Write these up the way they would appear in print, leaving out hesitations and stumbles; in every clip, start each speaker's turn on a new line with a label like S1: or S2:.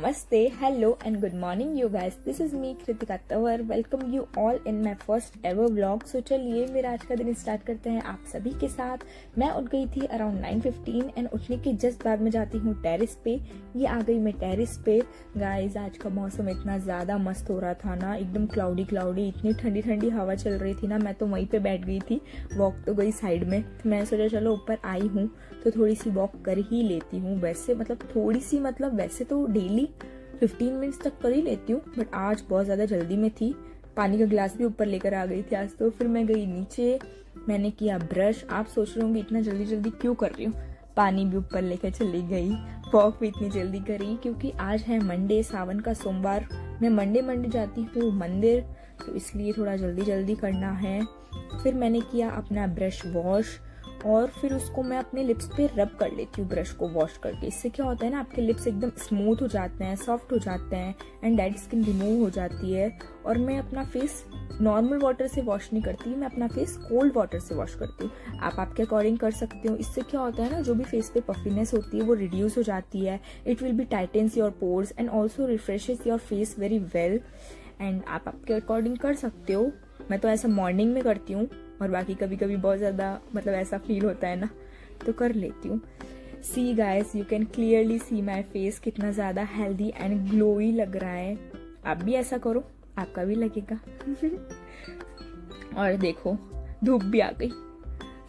S1: Namaste, hello and good morning you guys. This is me Kritika Tawar. Welcome you all in my first ever vlog. So चलिए मेरा आज का दिन start करते हैं आप सभी के साथ। मैं उठ गई थी अराउंड 9:15 एंड उठने के जस्ट बाद में जाती हूँ टेरिस पे। ये आ गई मैं टेरिस पे। गाइज आज का मौसम इतना ज़्यादा मस्त हो रहा था ना, एकदम क्लाउडी क्लाउडी, इतनी ठंडी ठंडी हवा चल रही थी ना। मैं तो वहीं पे बैठ गई थी, वॉक तो गई साइड में। तो मैं सोचा चलो ऊपर आई हूँ तो थोड़ी सी वॉक कर ही लेती हूँ। वैसे वैसे तो डेली 15 मिनट्स तक कर ही लेती हूँ, बट आज बहुत ज़्यादा जल्दी में थी। पानी का गिलास भी ऊपर लेकर आ गई थी आज तो। फिर मैं गई नीचे, मैंने किया ब्रश। आप सोच रहे होंगे इतना जल्दी जल्दी क्यों कर रही हूँ, पानी भी ऊपर लेकर चली गई, वॉक भी इतनी जल्दी करी क्योंकि आज है मंडे, सावन का सोमवार। मैं मंडे जाती हूँ मंदिर, तो इसलिए थोड़ा जल्दी जल्दी करना है। फिर मैंने किया अपना ब्रश वॉश और फिर उसको मैं अपने लिप्स पे रब कर लेती हूँ ब्रश को वॉश करके। इससे क्या होता है ना, आपके लिप्स एकदम स्मूथ हो जाते हैं, सॉफ्ट हो जाते हैं एंड डेड स्किन रिमूव हो जाती है। और मैं अपना फेस नॉर्मल वाटर से वॉश नहीं करती, मैं अपना फेस कोल्ड वाटर से वॉश करती हूँ। आप आपके अकॉर्डिंग कर सकते हो। इससे क्या होता है ना, जो भी फेस पे पफीनेस होती है वो रिड्यूस हो जाती है। It will be titans your pores and also refreshes your face very well. And आप आपके अकॉर्डिंग कर सकते हो। मैं तो ऐसा मॉर्निंग में करती हूँ और बाकी कभी कभी बहुत ज़्यादा ऐसा फील होता है ना तो कर लेती हूँ। See guys, you can clearly see my face कितना ज़्यादा हेल्दी एंड ग्लोई लग रहा है। आप भी ऐसा करो, आपका भी लगेगा। और देखो धूप भी आ गई।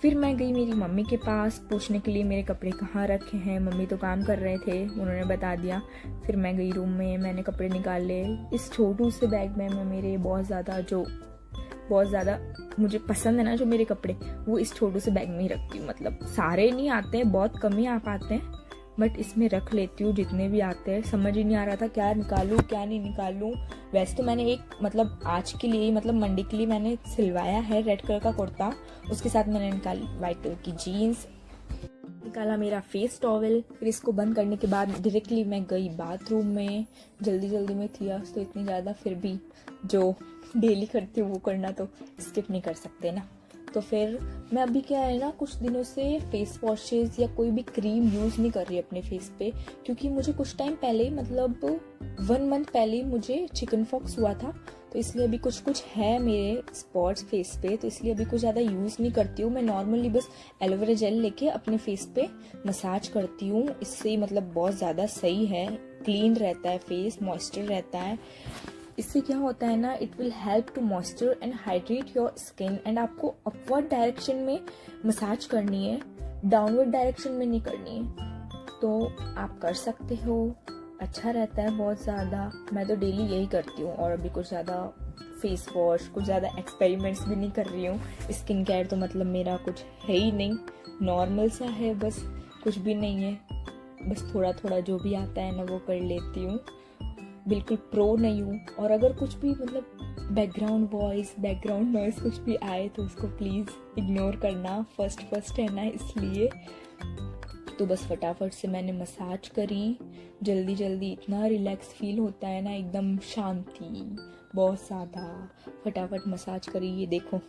S1: फिर मैं गई मेरी मम्मी के पास पूछने के लिए मेरे कपड़े कहाँ रखे हैं। मम्मी तो काम कर रहे थे, उन्होंने बता दिया। फिर मैं गई रूम में, मैंने कपड़े निकाले। इस छोटू से बैग में मैं मेरे बहुत ज़्यादा मुझे पसंद है ना जो मेरे कपड़े, वो इस छोटू से बैग में ही रखती हूँ। सारे नहीं आते हैं, बहुत कम ही आ पाते हैं, बट इसमें रख लेती हूँ जितने भी आते हैं। समझ ही नहीं आ रहा था क्या निकालूँ क्या नहीं निकालूँ। वैसे तो मैंने एक आज के लिए मंडे के लिए मैंने सिलवाया है रेड कलर का कुर्ता, उसके साथ मैंने निकाली वाइट कलर की जीन्स, निकाला मेरा फेस टॉवल। फिर इसको बंद करने के बाद डायरेक्टली मैं गई बाथरूम में। जल्दी में थी आज तो इतनी ज़्यादा, फिर भी जो डेली करती हूँ वो करना तो स्किप नहीं कर सकते ना। तो फिर मैं अभी क्या है ना, कुछ दिनों से फेस वॉशेस या कोई भी क्रीम यूज़ नहीं कर रही अपने फेस पे, क्योंकि मुझे कुछ टाइम पहले 1 मंथ पहले मुझे चिकन पॉक्स हुआ था। तो इसलिए अभी कुछ है मेरे स्पॉट्स फेस पे, तो इसलिए अभी कुछ ज़्यादा यूज़ नहीं करती हूँ। मैं नॉर्मली बस एलोवेरा जेल लेके अपने फेस पे मसाज करती हूँ। इससे बहुत ज़्यादा सही है, क्लीन रहता है फेस, मॉइस्चर रहता है। इससे क्या होता है ना, it will help to moisture and hydrate your skin. And आपको अपवर्ड डायरेक्शन में मसाज करनी है, डाउनवर्ड डायरेक्शन में नहीं करनी है। तो आप कर सकते हो, अच्छा रहता है बहुत ज़्यादा। मैं तो डेली यही करती हूँ और अभी कुछ ज़्यादा फेस वॉश, कुछ ज़्यादा एक्सपेरिमेंट्स भी नहीं कर रही हूँ। स्किन केयर तो मेरा कुछ है ही नहीं, नॉर्मल सा है, बस कुछ भी नहीं है। बस थोड़ा थोड़ा जो भी आता है ना वो कर लेती हूँ, बिल्कुल प्रो नहीं हूँ। और अगर कुछ भी बैकग्राउंड वॉइस, बैकग्राउंड नॉइस कुछ भी आए तो उसको प्लीज़ इग्नोर करना, फर्स्ट है ना इसलिए। तो बस फटाफट से मैंने मसाज करी, जल्दी इतना रिलैक्स फील होता है ना, एकदम शांति बहुत ज़्यादा। फटाफट मसाज करी, ये देखो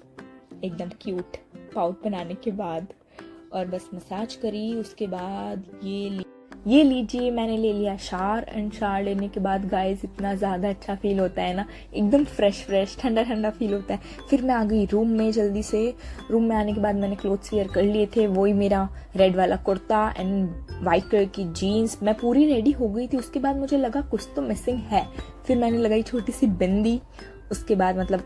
S1: एकदम क्यूट पाउट बनाने के बाद। और बस मसाज करी, उसके बाद ये लीजिए मैंने ले लिया शावर। एंड शावर लेने के बाद गाइस इतना ज़्यादा अच्छा फील होता है ना, एकदम फ्रेश ठंडा फील होता है। फिर मैं आ गई रूम में जल्दी से। रूम में आने के बाद मैंने क्लोथ्स वेयर कर लिए थे, वही मेरा रेड वाला कुर्ता एंड वाइट कलर की जीन्स। मैं पूरी रेडी हो गई थी, उसके बाद मुझे लगा कुछ तो मिसिंग है। फिर मैंने लगाई छोटी सी बिंदी, उसके बाद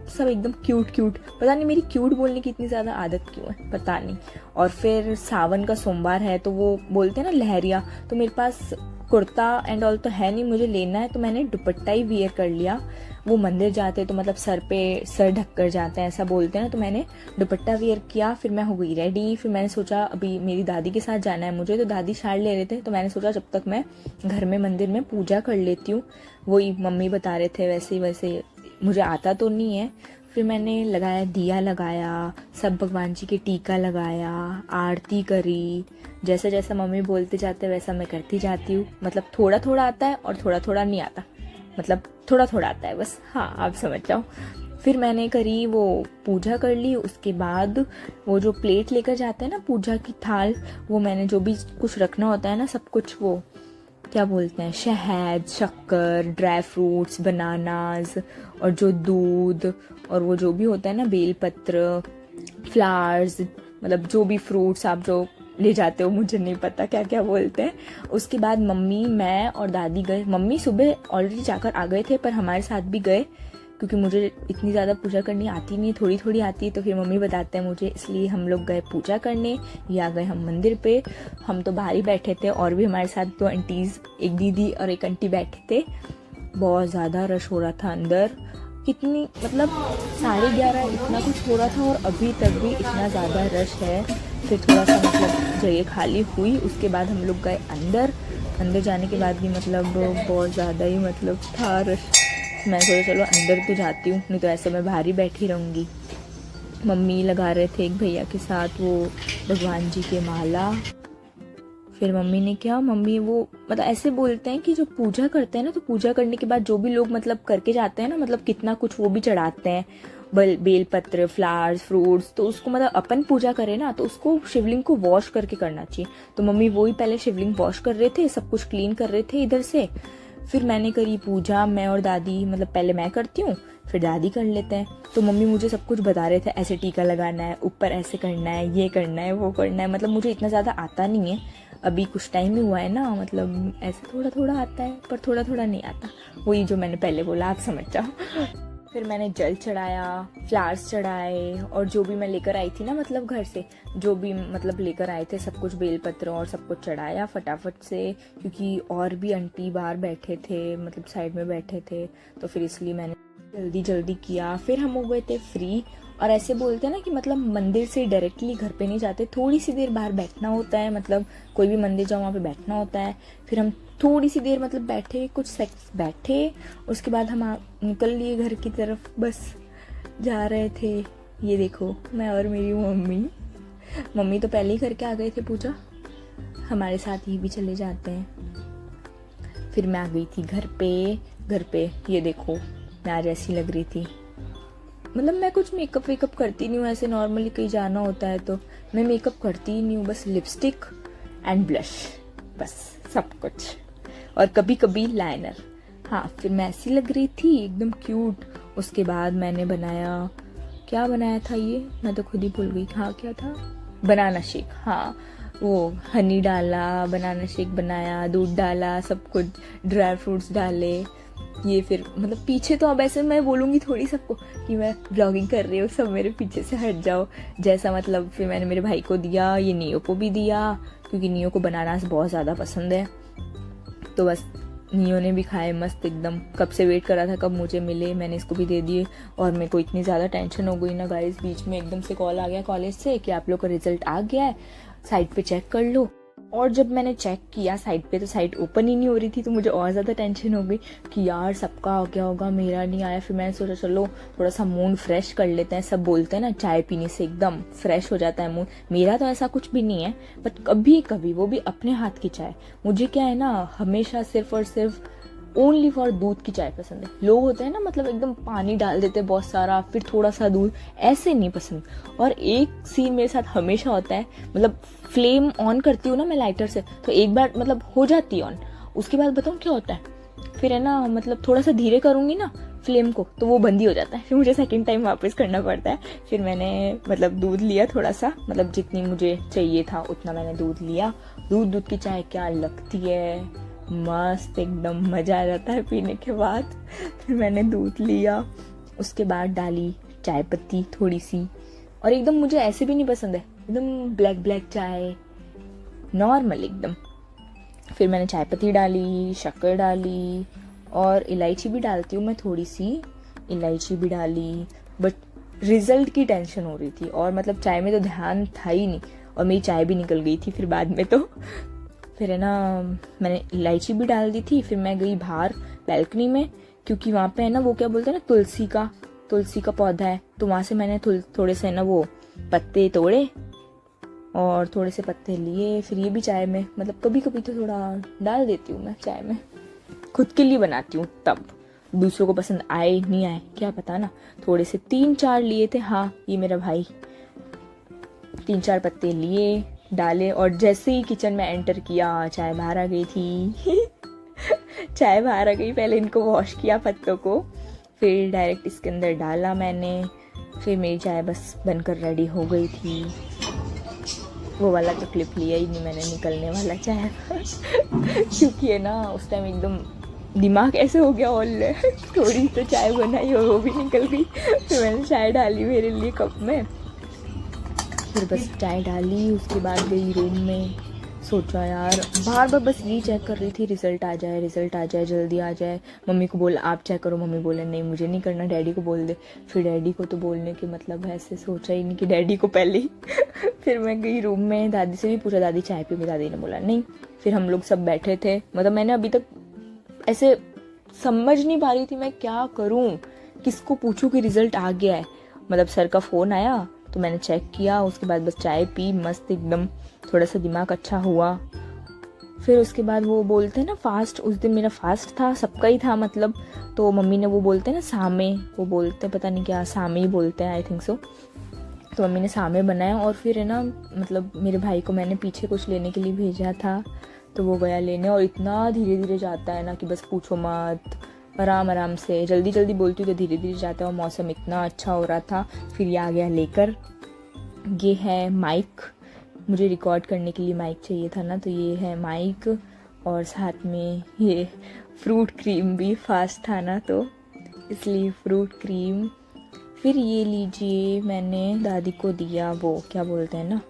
S1: सब एकदम क्यूट। पता नहीं मेरी क्यूट बोलने की इतनी ज़्यादा आदत क्यों है, पता नहीं। और फिर सावन का सोमवार है तो वो बोलते हैं ना लहरिया, तो मेरे पास कुर्ता एंड ऑल तो है नहीं, मुझे लेना है। तो मैंने दुपट्टा ही वियर कर लिया। वो मंदिर जाते तो सर ढक कर जाते हैं ऐसा बोलते हैं ना, तो मैंने दुपट्टा वियर किया। फिर मैं हो गई रेडी। फिर मैंने सोचा अभी मेरी दादी के साथ जाना है मुझे, तो दादी साड़ी ले रहे थे, तो मैंने सोचा जब तक मैं घर में मंदिर में पूजा कर लेती हूँ। वही मम्मी बता रहे थे, वैसे मुझे आता तो नहीं है। फिर मैंने दिया लगाया, सब भगवान जी के टीका लगाया, आरती करी। जैसा मम्मी बोलते जाते वैसा मैं करती जाती हूँ। थोड़ा आता है और थोड़ा नहीं आता, थोड़ा आता है बस, हाँ आप समझ जाओ। फिर मैंने करी वो पूजा कर ली। उसके बाद वो जो प्लेट लेकर जाते हैं ना पूजा की थाल, वो मैंने जो भी कुछ रखना होता है ना सब कुछ वो क्या बोलते हैं, शहद, शक्कर, ड्राई फ्रूट्स, बनानाज, और जो दूध, और वो जो भी होता है ना, बेलपत्र, फ्लावर्स, मतलब जो भी फ्रूट्स आप जो ले जाते हो, मुझे नहीं पता क्या क्या बोलते हैं। उसके बाद मम्मी, मैं और दादी गए। मम्मी सुबह ऑलरेडी जाकर आ गए थे, पर हमारे साथ भी गए, क्योंकि मुझे इतनी ज़्यादा पूजा करनी आती नहीं, थोड़ी थोड़ी आती है, तो फिर मम्मी बताते हैं मुझे, इसलिए हम लोग गए पूजा करने। या गए हम मंदिर पे। हम तो बाहर ही बैठे थे, और भी हमारे साथ 2 आंटीज़, एक दीदी और एक आंटी बैठे थे। बहुत ज़्यादा रश हो रहा था अंदर। कितनी मतलब 11:30 इतना कुछ हो रहा था, और अभी तक भी इतना ज़्यादा रश है। फिर थोड़ा सा मतलब जगह खाली हुई, उसके बाद हम लोग गए अंदर। अंदर जाने के बाद भी मतलब बहुत ज़्यादा ही मतलब था रश। मैं सोचा चलो अंदर तो जाती हूँ, नहीं तो ऐसे मैं बाहर ही बैठी रहूँगी। मम्मी लगा रहे थे एक भैया के साथ वो भगवान जी के माला। फिर मम्मी ने क्या, मम्मी वो मतलब ऐसे बोलते हैं कि जो पूजा करते हैं ना, तो पूजा करने के बाद जो भी लोग मतलब करके जाते हैं ना, मतलब कितना कुछ वो भी चढ़ाते हैं, बेलपत्र, फ्लावर्स, फ्रूट्स, तो उसको मतलब अपन पूजा करें ना, तो उसको शिवलिंग को वॉश करके करना चाहिए। तो मम्मी वही पहले शिवलिंग वॉश कर रहे थे, सब कुछ क्लीन कर रहे थे इधर से। फिर मैंने करी पूजा, मैं और दादी, मतलब पहले मैं करती हूँ, फिर दादी कर लेते हैं। तो मम्मी मुझे सब कुछ बता रहे थे, ऐसे टीका लगाना है, ऊपर ऐसे करना है, ये करना है, वो करना है। मतलब मुझे इतना ज़्यादा आता नहीं है, अभी कुछ टाइम ही हुआ है ना, मतलब ऐसे थोड़ा थोड़ा आता है, पर थोड़ा थोड़ा नहीं आता। वही जो मैंने पहले बोला, आप समझ जाओ। फिर मैंने जल चढ़ाया, फ्लावर्स चढ़ाए, और जो भी मैं लेकर आई थी ना, मतलब घर से जो भी मतलब लेकर आए थे, सब कुछ बेलपत्र और सब कुछ चढ़ाया फटाफट से, क्योंकि और भी आंटी बाहर बैठे थे, मतलब साइड में बैठे थे, तो फिर इसलिए मैंने जल्दी जल्दी किया। फिर हम हो गए थे फ्री। और ऐसे बोलते हैं ना कि मतलब मंदिर से डायरेक्टली घर पे नहीं जाते, थोड़ी सी देर बाहर बैठना होता है, मतलब कोई भी मंदिर जाओ वहाँ पे बैठना होता है। फिर हम थोड़ी सी देर मतलब बैठे, कुछ सेकंड्स बैठे, उसके बाद हम निकल लिए घर की तरफ, बस जा रहे थे। ये देखो, मैं और मेरी मम्मी तो पहले ही करके आ गए थे पूजा, हमारे साथ ये भी चले जाते हैं। फिर मैं आ गई थी घर पे। ये देखो, मैं आज ऐसी लग रही थी, मतलब मैं कुछ मेकअप वेकअप करती नहीं हूँ, ऐसे नॉर्मली कहीं जाना होता है तो मैं मेकअप करती ही नहीं हूँ, बस लिपस्टिक एंड ब्लश, बस सब कुछ, और कभी कभी लाइनर। हाँ, फिर मैं ऐसी लग रही थी एकदम क्यूट। उसके बाद मैंने क्या बनाया था ये, मैं तो खुद ही भूल गई। हाँ, क्या था, बनाना शेक। हाँ, वो हनी डाला, बनाना शेक बनाया, दूध डाला, सब कुछ, ड्राई फ्रूट्स डाले। ये फिर मतलब पीछे तो अब ऐसे मैं बोलूँगी थोड़ी सबको कि मैं ब्लॉगिंग कर रही हूँ, सब मेरे पीछे से हट जाओ जैसा। मतलब फिर मैंने मेरे भाई को दिया, ये नियो को भी दिया, क्योंकि नियो को बनानास बहुत ज़्यादा पसंद है। तो बस नियो ने भी खाए मस्त एकदम, कब से वेट कर रहा था कब मुझे मिले, मैंने इसको भी दे दिए। और मेरे को इतनी ज़्यादा टेंशन हो गई ना गाइस, बीच में एकदम से कॉल आ गया कॉलेज से कि आप लोग का रिजल्ट आ गया है, साइट पे चेक कर लो। और जब मैंने चेक किया साइट पे, तो साइट ओपन ही नहीं हो रही थी, तो मुझे और ज़्यादा टेंशन हो गई कि यार सबका आ गया होगा, मेरा नहीं आया। फिर मैंने सोचा चलो थोड़ा सा मूड फ्रेश कर लेते हैं। सब बोलते हैं ना चाय पीने से एकदम फ्रेश हो जाता है मूड, मेरा तो ऐसा कुछ भी नहीं है, बट कभी कभी वो भी अपने हाथ की चाय। मुझे क्या है ना, हमेशा सिर्फ और सिर्फ ओनली फॉर दूध की चाय पसंद है। लोग होते हैं ना मतलब एकदम पानी डाल देते हैं बहुत सारा, फिर थोड़ा सा दूध, ऐसे नहीं पसंद। और एक सीन मेरे साथ हमेशा होता है, मतलब फ्लेम ऑन करती हूँ ना मैं लाइटर से, तो एक बार मतलब हो जाती है ऑन, उसके बाद बताऊँ क्या होता है, फिर है ना मतलब थोड़ा सा धीरे करूँगी ना फ्लेम को, तो वो बंद ही हो जाता है, फिर मुझे सेकंड टाइम वापस करना पड़ता है। फिर मैंने मतलब दूध लिया थोड़ा सा, मतलब जितनी मुझे चाहिए था उतना मैंने दूध लिया। दूध की चाय क्या लगती है, मस्त एकदम, मज़ा आ जाता है पीने के बाद। फिर मैंने दूध लिया, उसके बाद डाली चाय पत्ती थोड़ी सी, और एकदम मुझे ऐसे भी नहीं पसंद है एकदम ब्लैक चाय, नॉर्मल एकदम। फिर मैंने चाय पत्ती डाली, शक्कर डाली, और इलायची भी डालती हूँ मैं, थोड़ी सी इलायची भी डाली। बट रिजल्ट की टेंशन हो रही थी, और मतलब चाय में तो ध्यान था ही नहीं, और मेरी चाय भी निकल गई थी फिर बाद में। तो फिर है ना मैंने इलायची भी डाल दी थी। फिर मैं गई बाहर बैल्कनी में, क्योंकि वहाँ पे है ना वो क्या बोलते हैं ना, तुलसी का पौधा है, तो वहाँ से मैंने थोड़े से ना वो पत्ते तोड़े और थोड़े से पत्ते लिए। फिर ये भी चाय में, मतलब कभी कभी तो थोड़ा डाल देती हूँ मैं चाय में, खुद के लिए बनाती हूँ, तब दूसरों को पसंद आए नहीं आए क्या पता ना। थोड़े से 3-4 लिए थे, हाँ ये मेरा भाई 3-4 पत्ते लिए, डाले और जैसे ही किचन में एंटर किया चाय बाहर आ गई थी। चाय बाहर आ गई, पहले इनको वॉश किया पत्तों को, फिर डायरेक्ट इसके अंदर डाला मैंने, फिर मेरी चाय बस बनकर रेडी हो गई थी। वो वाला तो क्लिप लिया ही नहीं मैंने, निकलने वाला चाय क्योंकि है ना उस टाइम एकदम दिमाग ऐसे हो गया ऑल थोड़ी तो चाय बनाई और वो भी निकल गई। फिर मैंने चाय डाली मेरे लिए कप में, फिर बस चाय डाली, उसके बाद गई रूम में। सोचा यार बार बार बस यही चेक कर रही थी, रिज़ल्ट आ जाए, रिज़ल्ट आ जाए, जल्दी आ जाए। मम्मी को बोला आप चेक करो, मम्मी बोले नहीं मुझे नहीं करना, डैडी को बोल दे। फिर डैडी को तो बोलने के मतलब है, ऐसे सोचा ही नहीं कि डैडी को पहले ही। फिर मैं गई रूम में, दादी से भी पूछा दादी चाय पी, दादी ने बोला नहीं। फिर हम लोग सब बैठे थे, मतलब मैंने अभी तक ऐसे समझ नहीं पा रही थी मैं क्या करूं, किसको पूछूं कि रिजल्ट आ गया है। मतलब सर का फ़ोन आया तो मैंने चेक किया, उसके बाद बस चाय पी, मस्त एकदम, थोड़ा सा दिमाग अच्छा हुआ। फिर उसके बाद वो बोलते हैं ना फास्ट, उस दिन मेरा फास्ट था, सबका ही था मतलब। तो मम्मी ने वो बोलते हैं ना सामे, वो बोलते हैं पता नहीं क्या, सामे ही बोलते हैं आई थिंक सो। तो मम्मी ने सामे बनाया और फिर है ना मतलब मेरे भाई को मैंने पीछे कुछ लेने के लिए भेजा था, तो वो गया लेने, और इतना धीरे धीरे जाता है ना कि बस पूछो मत, आराम आराम से, जल्दी जल्दी बोलती हूँ तो धीरे धीरे जाता है। और मौसम इतना अच्छा हो रहा था। फिर ये आ गया लेकर, ये है माइक, मुझे रिकॉर्ड करने के लिए माइक चाहिए था ना, तो ये है माइक, और साथ में ये फ्रूट क्रीम भी, फास्ट था ना तो इसलिए फ्रूट क्रीम। फिर ये लीजिए, मैंने दादी को दिया वो क्या बोलते हैं ना,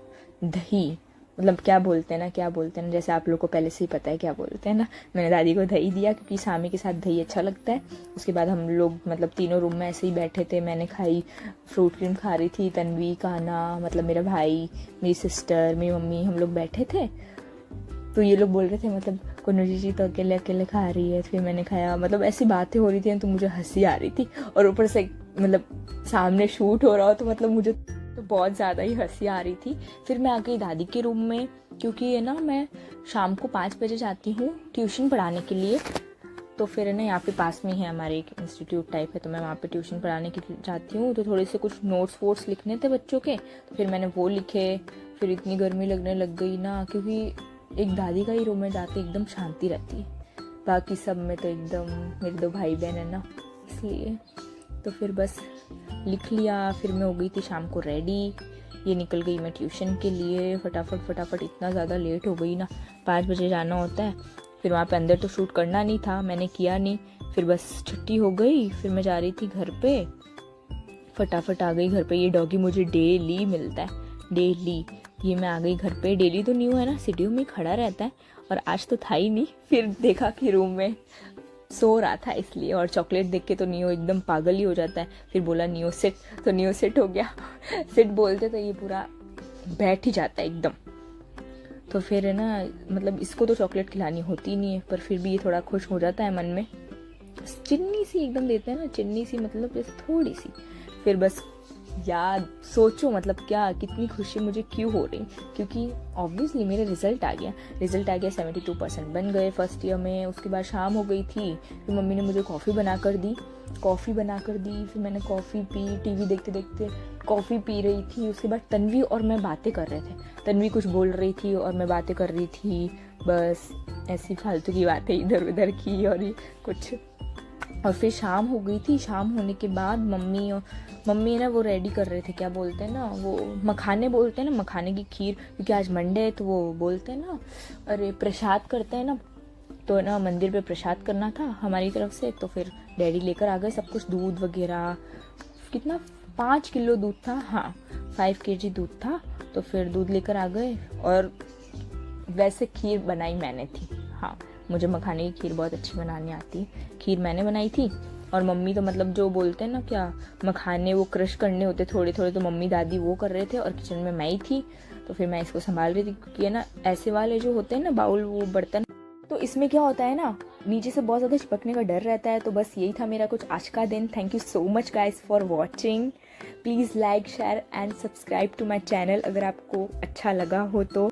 S1: दही, मतलब क्या बोलते हैं ना, जैसे आप लोग को पहले से ही पता है क्या बोलते हैं ना। मैंने दादी को दही दिया क्योंकि सामी के साथ दही अच्छा लगता है। उसके बाद हम लोग मतलब तीनों रूम में ऐसे ही बैठे थे, मैंने खाई, फ्रूट क्रीम खा रही थी, तन्वी, कान्हा मतलब मेरा भाई, मेरी सिस्टर, मेरी मम्मी, हम लोग बैठे थे। तो ये लोग बोल रहे थे मतलब कुन्नू जी तो अकेले अकेले खा रही है, फिर मैंने खाया, मतलब ऐसी बातें हो रही थी तो मुझे हंसी आ रही थी। और ऊपर से मतलब सामने शूट हो रहा हो तो मतलब मुझे तो बहुत ज़्यादा ही हंसी आ रही थी। फिर मैं आ गई दादी के रूम में, क्योंकि है ना मैं शाम को 5 बजे जाती हूँ ट्यूशन पढ़ाने के लिए। तो फिर है ना यहाँ पे पास में है हमारे एक इंस्टीट्यूट टाइप है, तो मैं वहाँ पे ट्यूशन पढ़ाने के लिए जाती हूँ। तो थोड़े से कुछ नोट्स वोट्स लिखने थे बच्चों के, तो फिर मैंने वो लिखे। फिर इतनी गर्मी लगने लग गई ना, क्योंकि एक दादी का ही रूम में जाके एकदम शांति रहती है, बाकी सब में तो एकदम, मेरे 2 भाई बहन है ना इसलिए। तो फिर बस लिख लिया। फिर मैं हो गई थी शाम को रेडी, ये निकल गई मैं ट्यूशन के लिए फटाफट, इतना ज़्यादा लेट हो गई ना, 5 बजे जाना होता है। फिर वहाँ पे अंदर तो शूट करना नहीं था, मैंने किया नहीं। फिर बस छुट्टी हो गई, फिर मैं जा रही थी घर पे, फटाफट आ गई घर पे। ये डॉगी मुझे डेली मिलता है, डेली। ये मैं आ गई घर पे, डेली तो न्यू है ना सीढ़ियों में खड़ा रहता है, और आज तो था ही नहीं। फिर देखा कि रूम में सो रहा था इसलिए, और चॉकलेट देख के तो नियो एकदम पागल ही हो जाता है। फिर बोला नियो सिट, तो नियो सिट हो गया। सिट बोलते तो ये पूरा बैठ ही जाता है एकदम। तो फिर है ना मतलब इसको तो चॉकलेट खिलानी होती नहीं है, पर फिर भी ये थोड़ा खुश हो जाता है मन में, चिन्नी सी एकदम देते हैं ना, चिन्नी सी मतलब जैसे थोड़ी सी। फिर बस याद सोचो मतलब क्या, कितनी खुशी मुझे क्यों हो रही, क्योंकि ऑब्वियसली मेरा रिजल्ट आ गया 72% बन गए फर्स्ट ईयर में। उसके बाद शाम हो गई थी, फिर मम्मी ने मुझे कॉफ़ी बना कर दी। फिर मैंने कॉफ़ी पी, टीवी देखते देखते कॉफ़ी पी रही थी। उसके बाद तन्वी और मैं बातें कर रहे थे, तन्वी कुछ बोल रही थी और मैं बातें कर रही थी, बस ऐसी फालतू की बातें इधर उधर की और ये कुछ। और फिर शाम हो गई थी, शाम होने के बाद मम्मी ना वो रेडी कर रहे थे, क्या बोलते हैं ना वो मखाने बोलते हैं ना, मखाने की खीर, क्योंकि आज मंडे है तो वो बोलते हैं ना, अरे प्रसाद करते हैं ना, तो ना मंदिर पे प्रसाद करना था हमारी तरफ से। तो फिर डैडी लेकर आ गए सब कुछ, दूध वगैरह, कितना 5 किलो दूध था, हाँ 5 kg दूध था। तो फिर दूध लेकर आ गए, और वैसे खीर बनाई मैंने थी, हाँ मुझे मखाने की खीर बहुत अच्छी बनानी आती है, खीर मैंने बनाई थी। और मम्मी तो मतलब जो बोलते हैं ना क्या, मखाने वो क्रश करने होते थोड़े थोड़े, तो मम्मी दादी वो कर रहे थे और किचन में मैं ही थी। तो फिर मैं इसको संभाल रही थी, क्योंकि है ना ऐसे वाले जो होते हैं ना बाउल, वो बर्तन, तो इसमें क्या होता है ना नीचे से बहुत ज़्यादा चिपकने का डर रहता है। तो बस यही था मेरा कुछ आज का दिन। Thank you so much guys for watching. Please like share and subscribe to my channel अगर आपको अच्छा लगा हो तो।